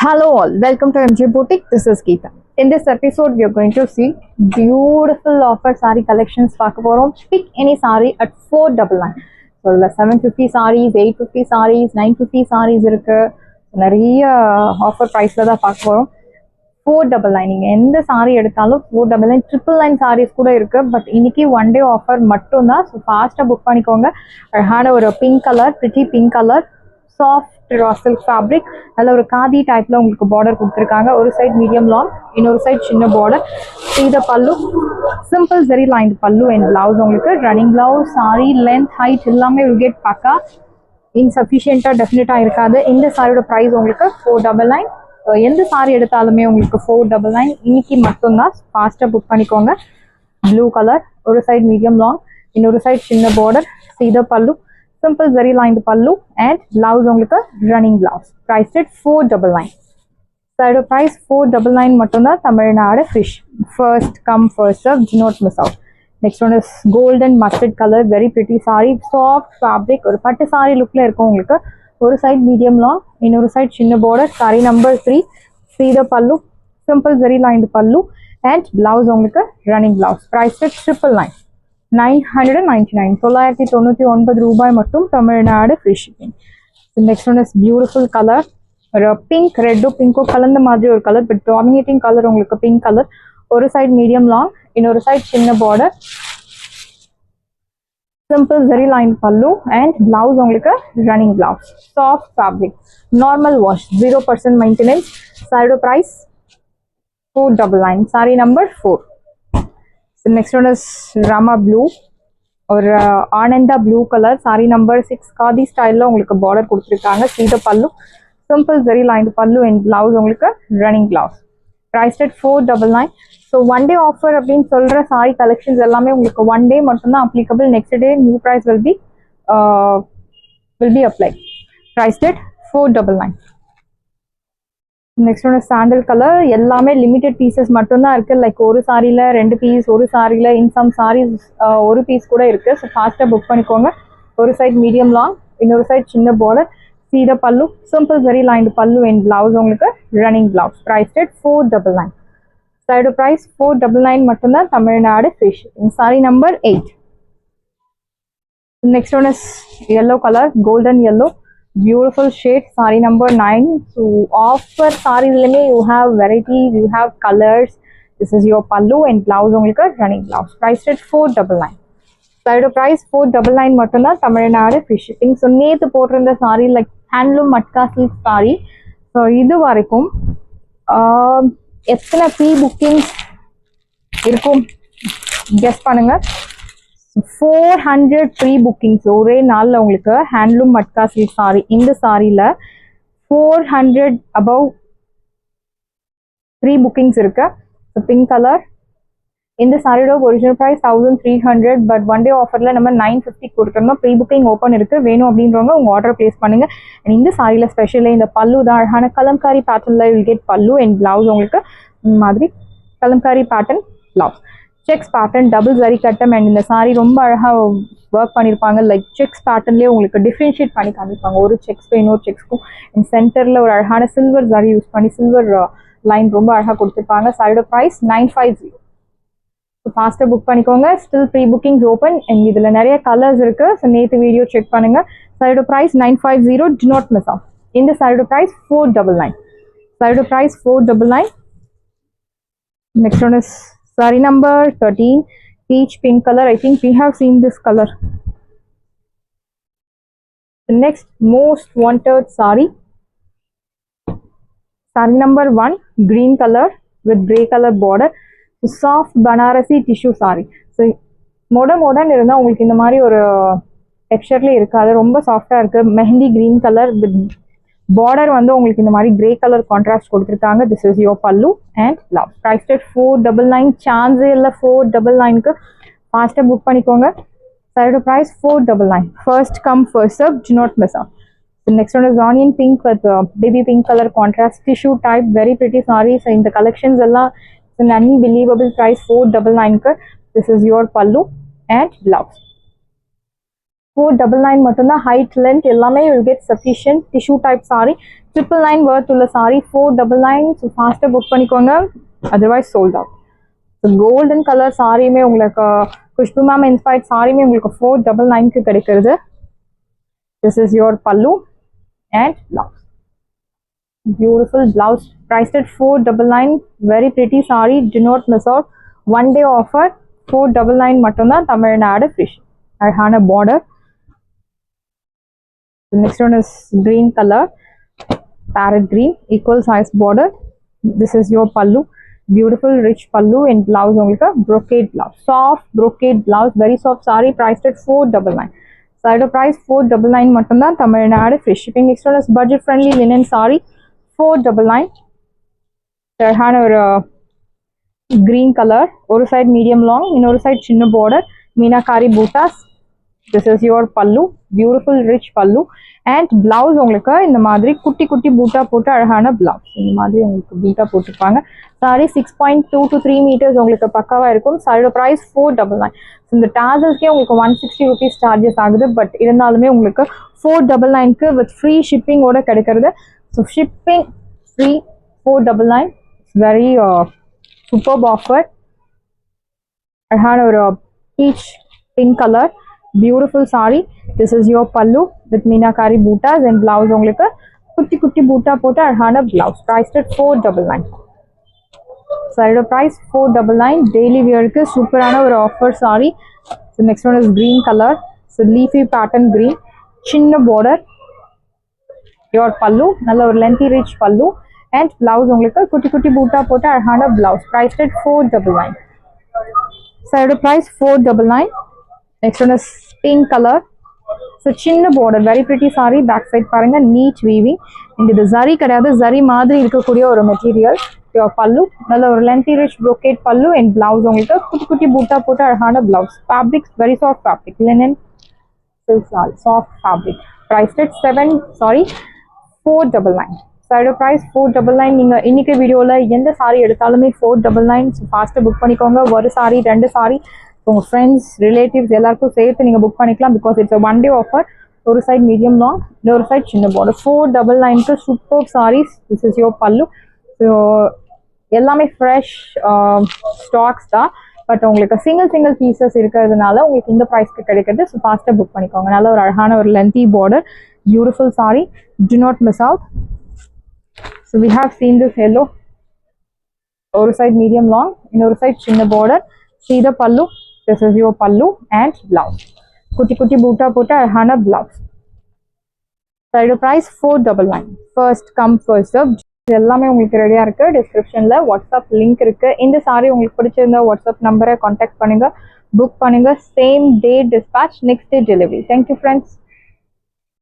Hello all, welcome to MJ Boutique. This is Geeta. In this episode, we are going to see beautiful offer saree collections. Pick any saree at 499. So, 750 sarees, 850 sarees, 950 sarees இருக்கு. நிறைய offer ப்ரைஸில் தான் பார்க்க போகிறோம். 499 நீங்கள் எந்த சாரீ எடுத்தாலும் 499 999 சாரீஸ் கூட இருக்கு. பட் இன்னைக்கு ஒன் டே ஆஃபர் மட்டும்தான். ஸோ ஃபாஸ்ட்டாக புக் பண்ணிக்கோங்க. அழகான ஒரு pink colour, pretty pink colour, soft raw silk fabric, நல்ல ஒரு காதி டைப்ல உங்களுக்கு பார்டர் கொடுத்துருக்காங்க. ஒரு சைட் மீடியம் லாங், இன்னொரு சைட் சின்ன பார்டர். இந்த pallu simple zari line pallu and blouse உங்களுக்கு running blouse. Saree length height எல்லாமே வில் கெட் பக்கா. இன்சஃபிஷியண்டாக டெஃபினட்டாக இருக்காது. இந்த சாரியோட ப்ரைஸ் உங்களுக்கு 499. எந்த சாரி எடுத்தாலுமே உங்களுக்கு 499 இன்னைக்கு மட்டும்தான். ஃபாஸ்ட்டாக புக் பண்ணிக்கோங்க. ப்ளூ கலர், ஒரு சைட் மீடியம் லாங், இன்னொரு சைட் சின்ன பார்டர். சீத பல்லு, simple zari lined pallu and blouse உங்களுக்கு running blouse. Priced at 499. Side price 499 மட்டும் தான். Tamil Nadu fish. First come first serve, do not miss out. Next one is golden mustard color, very pretty saree, soft fabric, ஒரு பட்டு saree lookல இருக்கும் உங்களுக்கு. ஒரு side medium long, இன்னொரு side சின்ன border. Saree number 3. See the pallu, simple zari lined pallu and blouse உங்களுக்கு running blouse. Priced at 999. 999 999 ரூபாய் மட்டும். Tamil Nadu free shipping. Next one is beautiful colour, ஒரு பிங்க் ரெட்டோ பிங்கோ கலந்த மாதிரி ஒரு கலர், பட் டாமினேட்டிங் கலர் உங்களுக்கு பிங்க் கலர். ஒரு சைட் மீடியம் லாங், இன்னொரு சைட் சின்ன border. Simple very line pallu and blouse உங்களுக்கு running blouse. Soft fabric, normal wash, 0% maintenance. சைடோ price 499. Sari number 4. Next one is Rama blue or Ananda blue color. Saree number 6. Khadi style la உங்களுக்கு border கொடுத்திருக்காங்க. See the pallu, simple zari lined pallu and blouse உங்களுக்கு running blouse. Priced at 499. So one day offer அப்படினு சொல்ற saree collections எல்லாமே உங்களுக்கு one day மட்டும் தான் applicable. Next day new price will be applied. Priced at 499. Next ஒன்று sandal colour. எல்லாமே limited pieces மட்டும்தான் இருக்குது. லைக் ஒரு சாரியில் 2 பீஸ், ஒரு சாரியில் இன் சம் சாரீஸ் ஒரு பீஸ் கூட இருக்குது. ஸோ ஃபாஸ்ட்டாக புக் பண்ணிக்கோங்க. ஒரு சைட் மீடியம் லாங், இன்னொரு சைட் சின்ன பார்டர். சீத பல்லு, சிம்பிள் வெரி லைன்டு பல்லு அண்ட் பிளவுஸ் உங்களுக்கு running blouse. Price at 499. Side price 499 மட்டும்தான். Tamil Nadu fish. Sorry number 8. Next one is yellow colour, golden yellow, beautiful shade. Saree number 9. So offer sarees you have varieties, you have colors. This is your pallu and blouse உங்களுக்கு running blouse. Priced at 499. Side price 499 மட்டும் தான். Tamil Nadu free shipping. So நேத்து போட்டிருந்த saree like handloom matka silk saree. So இது வரைக்கும் எத்தனை pre bookings இருக்கும் guess பண்ணுங்க. 400 ப்ரீ புக்கிங்ஸ் ஒரே நாளில் உங்களுக்கு. Handloom matka silk saree. இந்த சாரியில் 400 அபவ் ப்ரீ புக்கிங்ஸ் இருக்கு. Pink colour. இந்த சாரியோட original price 1300. But one day ஆஃபரில் நம்ம 950 கொடுத்துருந்தோம். ப்ரீ புக்கிங் ஓப்பன் இருக்கு. வேணும் அப்படின்றவங்க உங்கள் ஆர்டர் பிளேஸ் பண்ணுங்க. அண்ட் இந்த சாரியில் ஸ்பெஷலாக இந்த பல்லு தான் அழகான கலம்காரி பேட்டர்னில் வில் கெட் பல்லு அண்ட் பிளவுஸ் உங்களுக்கு மாதிரி Kalamkari pattern blouse. Sex pattern, double zari கட்டம் அண்ட் இந்த சாரி ரொம்ப அழகாக ஒர்க் பண்ணியிருப்பாங்க. லைக் செக்ஸ் பேட்டர்ன்லேயே உங்களுக்கு டிஃப்ரென்ஷியேட் பண்ணி காமிப்பாங்க. ஒரு செக்ஸ்க்கும் இன்னொரு செக்ஸ்க்கும். அண்ட் சென்டரில் ஒரு அழகான சில்வர் ஜரி யூஸ் பண்ணி சில்வர் லைன் ரொம்ப அழகாக கொடுத்துருப்பாங்க. சாரியோட ப்ரைஸ் 950. ஸோ ஃபாஸ்ட்டாக புக் பண்ணிக்கோங்க. Still pre bookings open and இதில் நிறைய கலர்ஸ் இருக்குது. ஸோ நேற்று வீடியோ செக் பண்ணுங்கள். சாரியோட price 950. Do not miss off. இந்த சாரியோட ப்ரைஸ் 499. சாரியோட price 499. Next one is saree number 13. Peach pink color. I think we have seen this color. The next most wanted saree. Saree number 1. Green color with grey color border. Soft Banarasi tissue saree. So modern இருந்தால் உங்களுக்கு இந்த மாதிரி ஒரு டெக்ஸ்சர்லேயே இருக்காது. ரொம்ப சாஃப்டாக இருக்குது. Mehndi green color with border வந்து உங்களுக்கு இந்த மாதிரி கிரே கலர் கான்ட்ராஸ்ட் கொடுத்துருக்காங்க. This is your pallu and blouse. Price at 499. சான்ஸே இல்லை 499க்கு. ஃபாஸ்ட்டாக புக் பண்ணிக்கோங்க. Side price 499. First come first serve, do not miss off. Next one is onion pink with baby pink colour contrast tissue type, very pretty saris. இந்த collections எல்லாம் unbelievable price 499க்கு. This is your pallu and blouse. 499 மட்டும்தான். Height length எல்லாமே you will get sufficient. Tissue type sari 999 worth உள்ள sari 499. So ஃபாஸ்ட்டாக book பண்ணிக்கோங்க, otherwise sold out. So golden colour சாரியுமே உங்களுக்கு குஷ்பு மேம் இன்ஸ்பயர்ட் சாரியுமே உங்களுக்கு 499க்கு கிடைக்கிறது. This is your pallu and blouse. Beautiful blouse priced at 499. Very pretty saree. Do not miss out. One day offer 499 மட்டும்தான். தமிழ்நாடு ஃபிஷ். அழகான border. The next one is green color, parrot green, equal size border. This is your pallu. Beautiful rich pallu and blouse உங்களுக்கு brocade blouse. Soft brocade blouse. Very soft saree priced at 499. Side price 499 மட்டும்தான். Tamil Nadu fish shipping. Next one is budget friendly linen saree 499. அழகான ஒரு green color. ஒரு side medium long, இன்னொரு side சின்ன border. Meenakari buttas. This is your pallu. Beautiful rich pallu and blouse உங்களுக்கு இந்த மாதிரி குட்டி குட்டி பூட்டா போட்டு அழகான blouse. இந்த மாதிரி உங்களுக்கு பூட்டா போட்டுப்பாங்க. சாரி 6.2 to 3 meters உங்களுக்கு பக்காவா இருக்கும். சாரியோட பிரைஸ் 499. இந்த டாசல்ஸ்க்கே உங்களுக்கு 160 rupees சார்ஜஸ் ஆகுது. பட் இருந்தாலுமே உங்களுக்கு 499க்கு வித் ஃப்ரீ ஷிப்பிங்கோட கிடைக்கிறது. So shipping free 499. Very superb offer. அழகான ஒரு beach pink colour beautiful saree. This is your pallu with meenakari bootas and blouse உங்களுக்கு குட்டி குட்டி பூட்டா போட்டு அழகான blouse priced at 499. saree price 499. daily wearக்கு சூப்பரான ஒரு offer saree. So next one is green color. So leafy pattern green, சின்ன border, your pallu நல்ல ஒரு lengthy rich pallu and blouse உங்களுக்கு குட்டி குட்டி பூட்டா போட்டு அழகான blouse priced at 499. saree price 499. Next one is pink color. So சின்ன border, very pretty saree. Back side பாருங்க, neat weaving. இது zari கிடையாது, zari மாதிரி இருக்கக்கூடிய ஒரு மெட்டீரியல். your pallu நல்ல ஒரு lengthy rich brocade pallu and blouse உங்களுக்கு குட்டி குட்டி பூட்டா போட்டு அழகான blouse. Fabric very soft fabric, linen silk saree, soft fabric. Priced at 499. Side price 499. நீங்க இன்னைக்கு வீடியோல எந்த சாரி எடுத்தாலுமே 499. ஸோ ஃபாஸ்ட்டாக புக் பண்ணிக்கோங்க. ஒரு சாரி ரெண்டு சாரி உங்கள் ஃப்ரெண்ட்ஸ் ரிலேட்டிவ்ஸ் எல்லாருக்கும் சேர்த்து நீங்கள் புக் பண்ணிக்கலாம். Because it's one day offer. ஒரு சைட் மீடியம் லாங், இன்னொரு சைட் சின்ன பார்டர். 499க்கு super saris. This is your pallu. So எல்லாமே ஃப்ரெஷ் ஸ்டாக்ஸ் தான். பட் உங்களுக்கு சிங்கிள் பீசஸ் இருக்கிறதுனால உங்களுக்கு இந்த ப்ரைஸ்க்கு கிடைக்கிறது. ஸோ ஃபாஸ்ட்டாக புக் பண்ணிக்கோங்க. நல்ல ஒரு அழகான ஒரு lengthy border, beautiful saree. Do not miss out. So we have seen this yellow. ஒரு சைட் மீடியம் லாங், இன்னொரு சைட் சின்ன border. See the pallu. This is your pallu and blouse. Kutti kutti boota pota aihana blouse. Side price 499. First come first serve. எல்லாமே உங்களுக்கு ரெடியா இருக்கு. டிஸ்கிரிப்ஷன்ல WhatsApp link இருக்கு. இந்த சாரி உங்களுக்கு பிடிச்சிருந்தா வாட்ஸ்அப் நம்பரை கான்டாக்ட் பண்ணுங்க, புக் பண்ணுங்க. Same day dispatch, next day delivery. Thank you friends.